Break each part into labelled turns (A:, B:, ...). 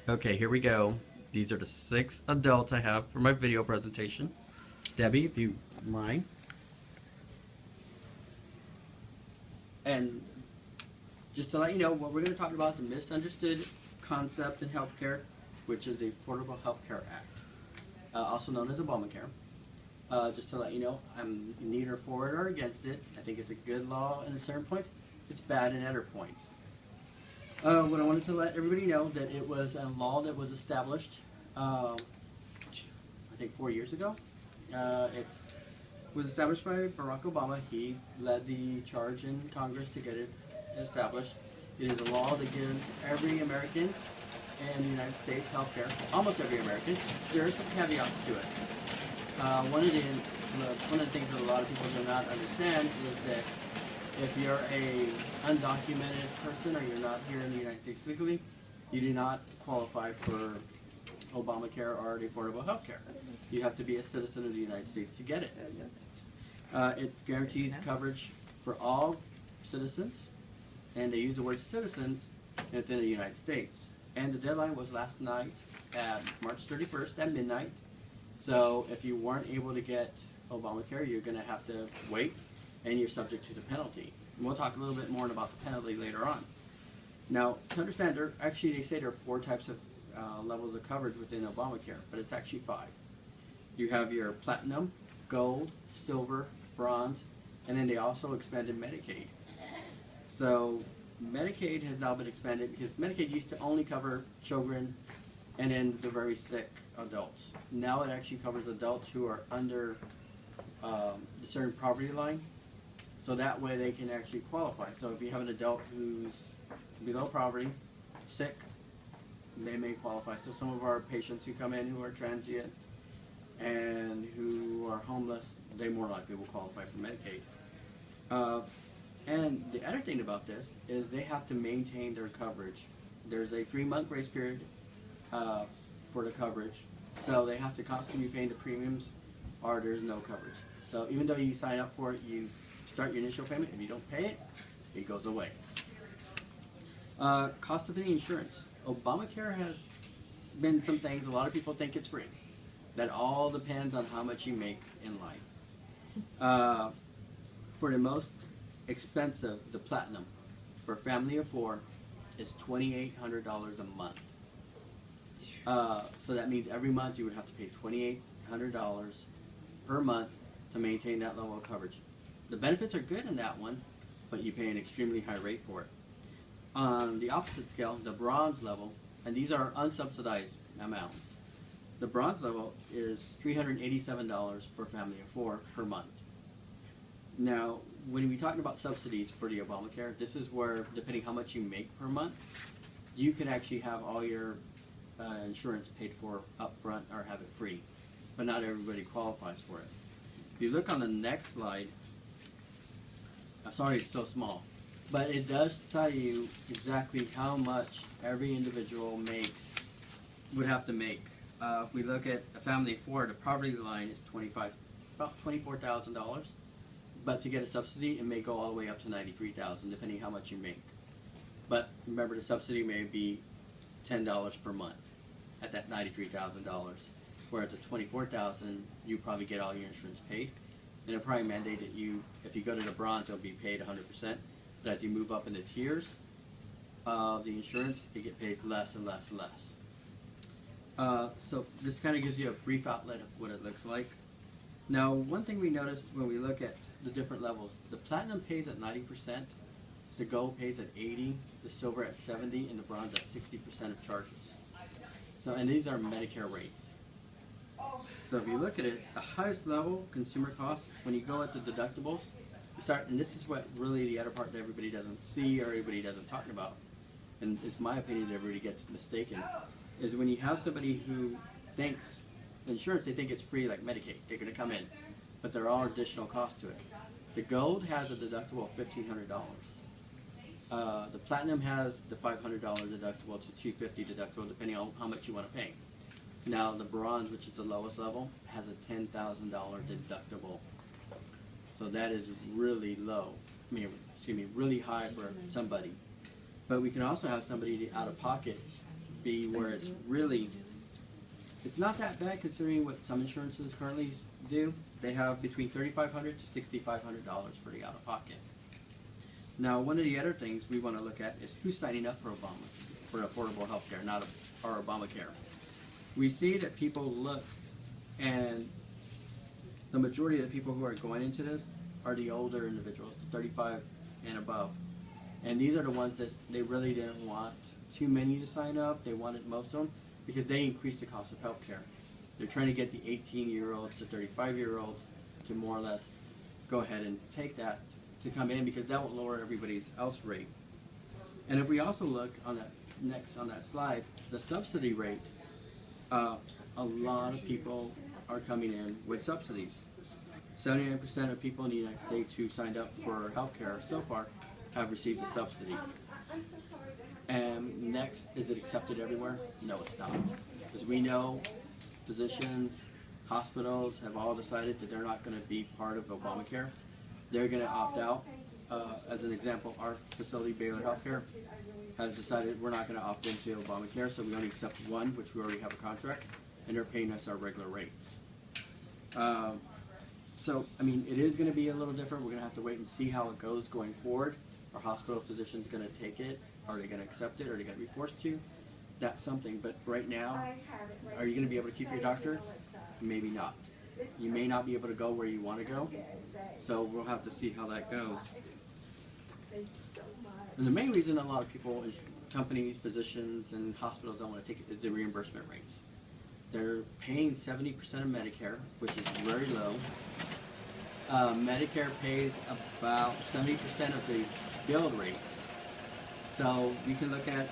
A: Okay, here we go. These are the 6 adults I have for my video presentation. Debbie, if you mind. And just to let you know, what we're going to talk about is the misunderstood concept in healthcare, which is the Affordable Health Care Act, also known as Obamacare. Just to let you know, I'm neither for it or against it. I think it's a good law in certain points. It's bad in other points. What I wanted to let everybody know that it was a law that was established, I think 4 years ago. It was established by Barack Obama. He led the charge in Congress to get it established. It is a law that gives every American in the United States health care, almost every American. There are some caveats to it. One of the things that a lot of people do not understand is that if you're a undocumented person or you're not here in the United States legally, you do not qualify for Obamacare or the Affordable Health Care. You have to be a citizen of the United States to get it. It guarantees coverage for all citizens, and they use the word citizens within the United States. And the deadline was last night at March 31st at midnight. So if you weren't able to get Obamacare, you're going to have to wait, and you're subject to the penalty. And we'll talk a little bit more about the penalty later on. Now, to understand, they say there are 4 types of levels of coverage within Obamacare, but it's actually 5. You have your platinum, gold, silver, bronze, and then they also expanded Medicaid. So Medicaid has now been expanded because Medicaid used to only cover children and then the very sick adults. Now it actually covers adults who are under the certain poverty line, so that way they can actually qualify. So if you have an adult who's below poverty, sick, they may qualify. So some of our patients who come in who are transient and who are homeless, they more likely will qualify for Medicaid. And the other thing about this is they have to maintain their coverage. There's a 3-month grace period for the coverage, so they have to constantly be paying the premiums or there's no coverage. So even though you sign up for it, you start your initial payment. If you don't pay it, it goes away. Cost of the insurance. Obamacare has been some things, a lot of people think it's free. That all depends on how much you make in life. For the most expensive, the platinum, for a family of 4, is $2,800 a month. So that means every month you would have to pay $2,800 per month to maintain that level of coverage. The benefits are good in that one, but you pay an extremely high rate for it. On the opposite scale, the bronze level, and these are unsubsidized amounts, the bronze level is $387 for a family of 4 per month. Now, when we're talking about subsidies for the Obamacare, this is where, depending how much you make per month, you can actually have all your insurance paid for up front or have it free, but not everybody qualifies for it. If you look on the next slide, sorry it's so small, but it does tell you exactly how much every individual would have to make. If we look at a family of 4, the poverty line is about $24,000, but to get a subsidy, it may go all the way up to $93,000, depending how much you make. But remember, the subsidy may be $10 per month at that $93,000, where at the $24,000, you probably get all your insurance paid. And it'll probably mandate that if you go to the bronze, it'll be paid 100%. But as you move up in the tiers of the insurance, it gets paid less and less and less. So this kind of gives you a brief outlet of what it looks like. Now, one thing we noticed when we look at the different levels, the platinum pays at 90%, the gold pays at 80%, the silver at 70%, and the bronze at 60% of charges. So, and these are Medicare rates. So if you look at it, the highest level consumer costs, when you go at the deductibles, you start, and this is what really the other part that everybody doesn't see or everybody doesn't talk about, and it's my opinion that everybody gets mistaken, is when you have somebody who thinks insurance, they think it's free like Medicaid. They're going to come in, but there are additional costs to it. The gold has a deductible of $1,500. The platinum has the $500 deductible to $250 deductible, depending on how much you want to pay. Now the bronze, which is the lowest level, has a $10,000 deductible. So that is really low. Really high for somebody. But we can also have somebody out of pocket be where it's really, it's not that bad considering what some insurances currently do. They have between $3,500 to $6,500 for the out-of-pocket. Now, one of the other things we want to look at is who's signing up for affordable health care, not our Obamacare. We see that people look, and the majority of the people who are going into this are the older individuals, the 35 and above. And these are the ones that they really didn't want too many to sign up. They wanted most of them because they increase the cost of health care. They're trying to get the 18-year-olds to 35-year-olds to more or less go ahead and take that to come in because that will lower everybody's else rate. And if we also look on that next on that slide, the subsidy rate, a lot of people are coming in with subsidies. 79% of people in the United States who signed up for health care so far have received a subsidy. And next, is it accepted everywhere? No, it's not. As we know, physicians, hospitals have all decided that they're not going to be part of Obamacare. They're going to opt out. As an example, our facility, Baylor Healthcare, has decided we're not going to opt into Obamacare, so we only accept one, which we already have a contract, and they're paying us our regular rates. So, I mean, it is going to be a little different. We're going to have to wait and see how it goes going forward. Are hospital physicians going to take it? Are they going to accept it? Are they going to be forced to? That's something. But right now, are you going to be able to keep your doctor? Maybe not. You may not be able to go where you want to go. So we'll have to see how that goes. And the main reason a lot of people, companies, physicians, and hospitals don't want to take it is the reimbursement rates. They're paying 70% of Medicare, which is very low. Medicare pays about 70% of the billed rates. So you can look at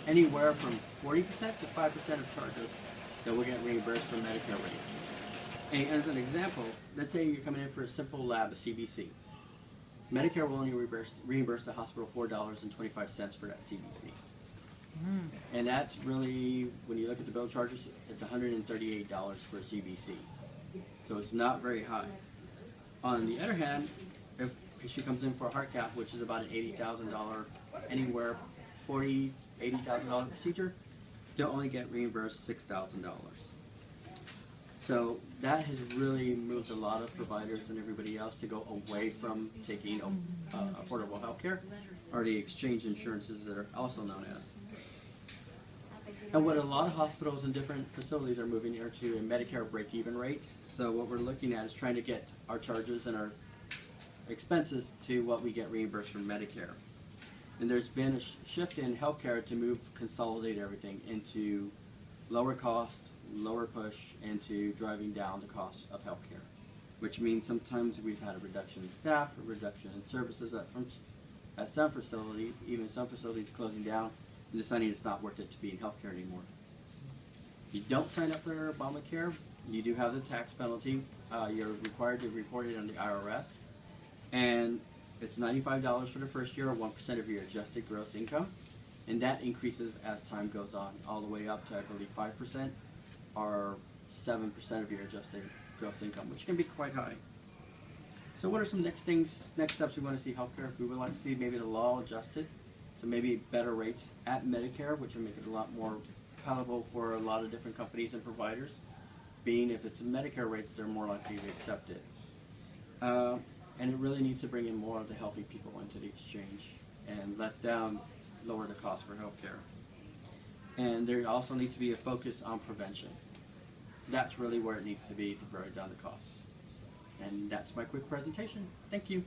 A: anywhere from 40% to 5% of charges that will get reimbursed from Medicare rates. And as an example, let's say you're coming in for a simple lab, a CBC. Medicare will only reimburse the hospital $4.25 for that CBC. And that's really, when you look at the bill charges, it's $138 for a CBC. So it's not very high. On the other hand, if a patient comes in for a heart cath, which is about an $80,000, anywhere $40,000, $80,000 procedure, they'll only get reimbursed $6,000. So that has really moved a lot of providers and everybody else to go away from taking affordable health care, or the exchange insurances that are also known as. And what a lot of hospitals and different facilities are moving here to a Medicare break-even rate. So what we're looking at is trying to get our charges and our expenses to what we get reimbursed from Medicare. And there's been a shift in healthcare to consolidate everything into lower cost, lower push, into driving down the cost of healthcare. Which means sometimes we've had a reduction in staff, a reduction in services at some facilities, even some facilities closing down and deciding it's not worth it to be in healthcare anymore. If you don't sign up for Obamacare, you do have the tax penalty. You're required to report it on the IRS. And it's $95 for the first year, or 1% of your adjusted gross income. And that increases as time goes on, all the way up to, I believe, 5% or 7% of your adjusted gross income, which can be quite high. So what are some next steps we want to see healthcare? We would like to see maybe the law adjusted to maybe better rates at Medicare, which would make it a lot more palatable for a lot of different companies and providers. Being if it's Medicare rates, they're more likely to accept it. And it really needs to bring in more of the healthy people into the exchange and let them lower the cost for healthcare. And there also needs to be a focus on prevention. That's really where it needs to be to bring down the cost. And that's my quick presentation. Thank you.